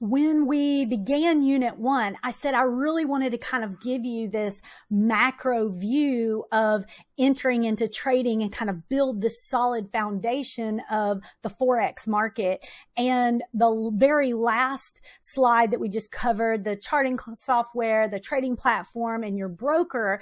when we began Unit 1, I said I really wanted to kind of give you this macro view of entering into trading and kind of build this solid foundation of the Forex market. And the very last slide that we just covered, the charting software, the trading platform, and your broker,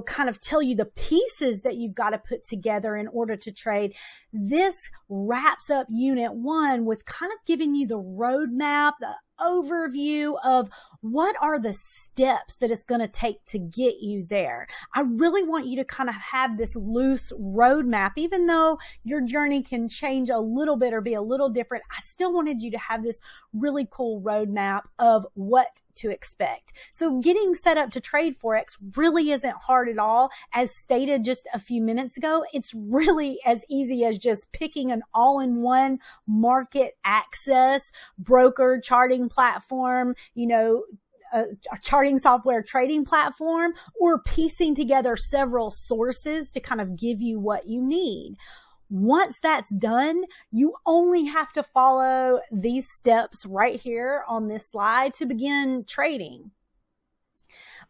kind of tell you the pieces that you've got to put together in order to trade. This wraps up Unit 1 with kind of giving you the roadmap, the overview of what are the steps that it's going to take to get you there. I really want you to kind of have this loose roadmap. Even though your journey can change a little bit or be a little different, I still wanted you to have this really cool roadmap of what to expect. So getting set up to trade Forex really isn't hard at all. As stated just a few minutes ago, it's really as easy as just picking an all-in-one market access broker charting platform, a charting software trading platform, or piecing together several sources to kind of give you what you need. Once that's done, you only have to follow these steps right here on this slide to begin trading.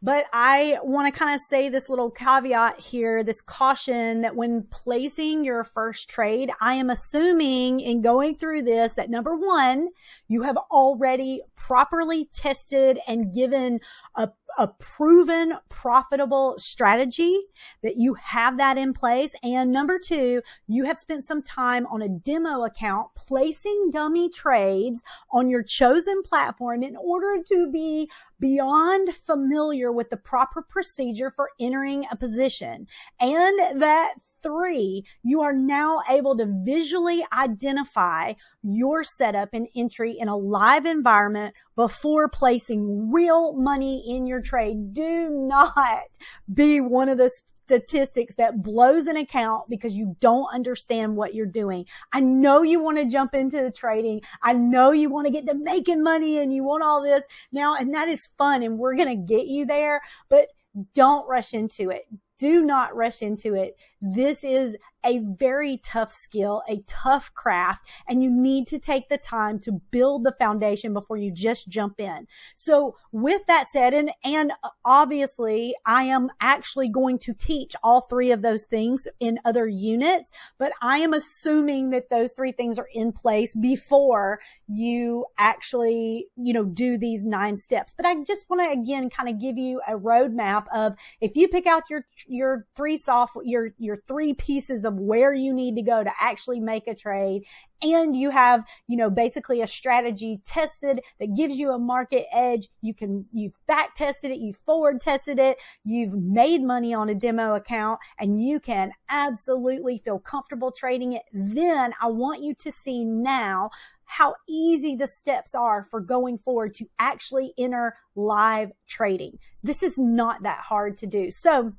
But I want to kind of say this little caveat here, this caution that when placing your first trade, I am assuming in going through this that number one, you have already properly tested and given a proven profitable strategy, that you have that in place. And number two, you have spent some time on a demo account placing dummy trades on your chosen platform in order to be beyond familiar with the proper procedure for entering a position. And that three, you are now able to visually identify your setup and entry in a live environment before placing real money in your trade. Do not be one of the statistics that blows an account because you don't understand what you're doing. I know you want to jump into the trading. I know you want to get to making money and you want all this now, and that is fun and we're going to get you there, but don't rush into it. Do not rush into it. This is a very tough skill, a tough craft, and you need to take the time to build the foundation before you just jump in. So with that said, and obviously I am actually going to teach all three of those things in other units, but I am assuming that those three things are in place before you actually, do these 9 steps. But I just want to again kind of give you a roadmap of if you pick out your three pieces of where you need to go to actually make a trade, and you have, basically a strategy tested that gives you a market edge. You've back tested it, you've forward tested it, you've made money on a demo account, and you can absolutely feel comfortable trading it. Then I want you to see now how easy the steps are for going forward to actually enter live trading. This is not that hard to do. So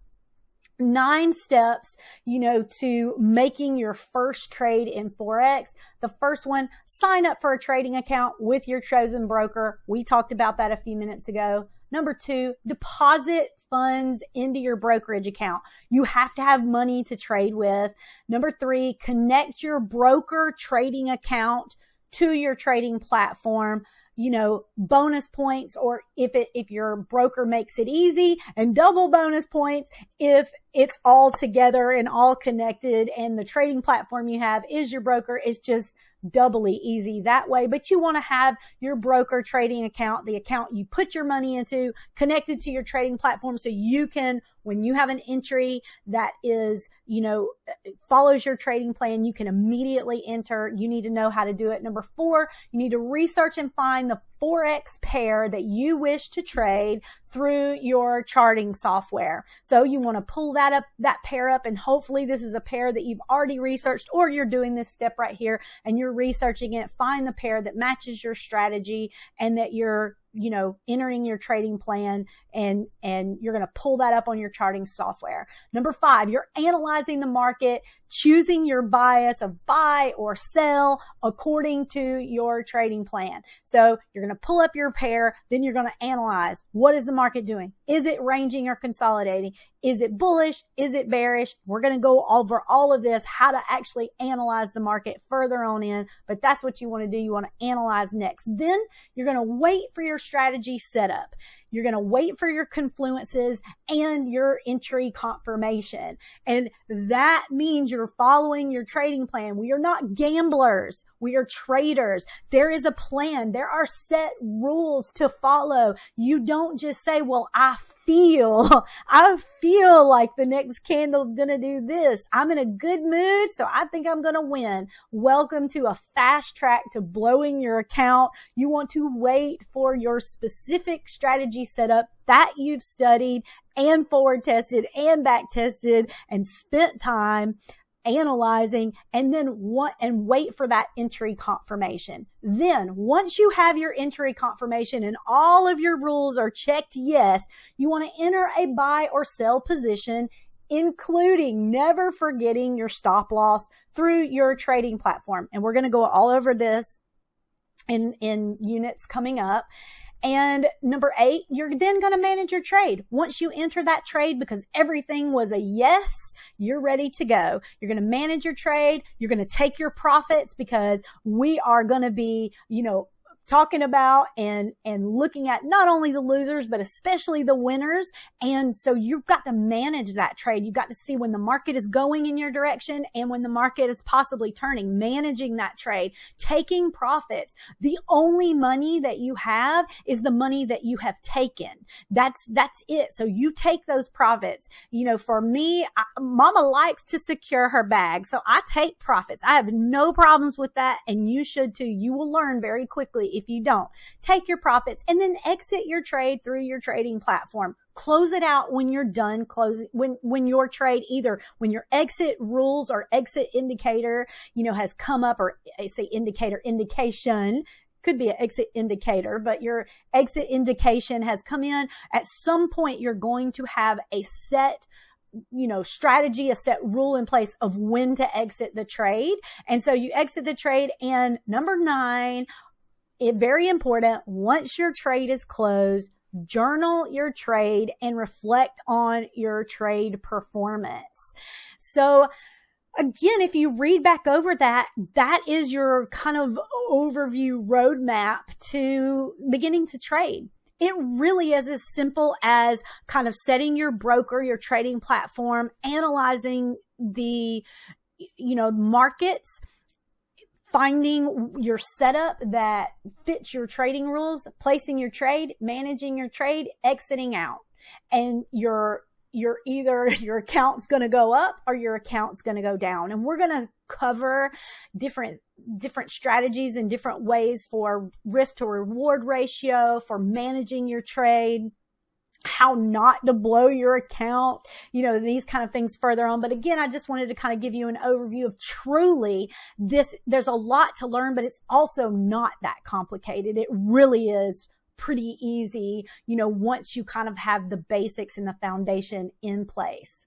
9 steps, to making your first trade in Forex. The first one, sign up for a trading account with your chosen broker. We talked about that a few minutes ago. Number 2, deposit funds into your brokerage account. You have to have money to trade with. Number 3, connect your broker trading account to your trading platform. Bonus points, or if your broker makes it easy, and double bonus points if it's all together and all connected and the trading platform you have is your broker. It's just doubly easy that way. But you want to have your broker trading account, the account you put your money into, connected to your trading platform, so you can, when you have an entry that is, follows your trading plan, you can immediately enter. You need to know how to do it. Number 4, you need to research and find the Forex pair that you wish to trade through your charting software. So you want to pull that pair up, and hopefully this is a pair that you've already researched, or you're doing this step right here and you're researching it. Find the pair that matches your strategy and that you're entering your trading plan, and you're going to pull that up on your charting software. Number 5, you're analyzing the market, choosing your bias of buy or sell according to your trading plan. So you're going to pull up your pair, then you're going to analyze, what is the market doing? Is it ranging or consolidating? Is it bullish? Is it bearish? We're going to go over all of this, how to actually analyze the market further on in, but that's what you want to do. You want to analyze next. Then you're going to wait for your strategy setup. You're going to wait for your confluences and your entry confirmation. And that means you're following your trading plan. We are not gamblers. We are traders. There is a plan. There are set rules to follow. You don't just say, well, I feel like the next candle is going to do this. I'm in a good mood, so I think I'm going to win. Welcome to a fast track to blowing your account. You want to wait for your specific strategy setup that you've studied and forward tested and back tested and spent time analyzing, and then wait for that entry confirmation. Then once you have your entry confirmation and all of your rules are checked yes, you want to enter a buy or sell position, including never forgetting your stop loss through your trading platform. And we're going to go all over this in units coming up. And number 8, you're then going to manage your trade. Once you enter that trade, because everything was a yes, you're ready to go. You're going to manage your trade. You're going to take your profits, because we are going to be, talking about and looking at not only the losers, but especially the winners. And so you've got to manage that trade. You've got to see when the market is going in your direction and when the market is possibly turning, managing that trade, taking profits. The only money that you have is the money that you have taken. That's it. So you take those profits. For me, Mama likes to secure her bag. So I take profits. I have no problems with that. And you should too. You will learn very quickly if you don't. Take your profits and then exit your trade through your trading platform. Close it out when you're done closing, when your trade, either when your exit rules or exit indicator, has come up, or I say indication, could be an exit indicator, but your exit indication has come in. At some point, you're going to have a set strategy, a set rule in place of when to exit the trade. And so you exit the trade. And number 9, very important, once your trade is closed, journal your trade and reflect on your trade performance. So again, if you read back over that is your kind of overview roadmap to beginning to trade. It really is as simple as kind of setting your broker, your trading platform, analyzing the, markets, finding your setup that fits your trading rules, placing your trade, managing your trade, exiting out. And either your account's going to go up or your account's going to go down. And we're going to cover different strategies and different ways for risk to reward ratio, for managing your trade, how not to blow your account, these kind of things further on. But again, I just wanted to kind of give you an overview of truly there's a lot to learn, but it's also not that complicated. It really is pretty easy, once you kind of have the basics and the foundation in place.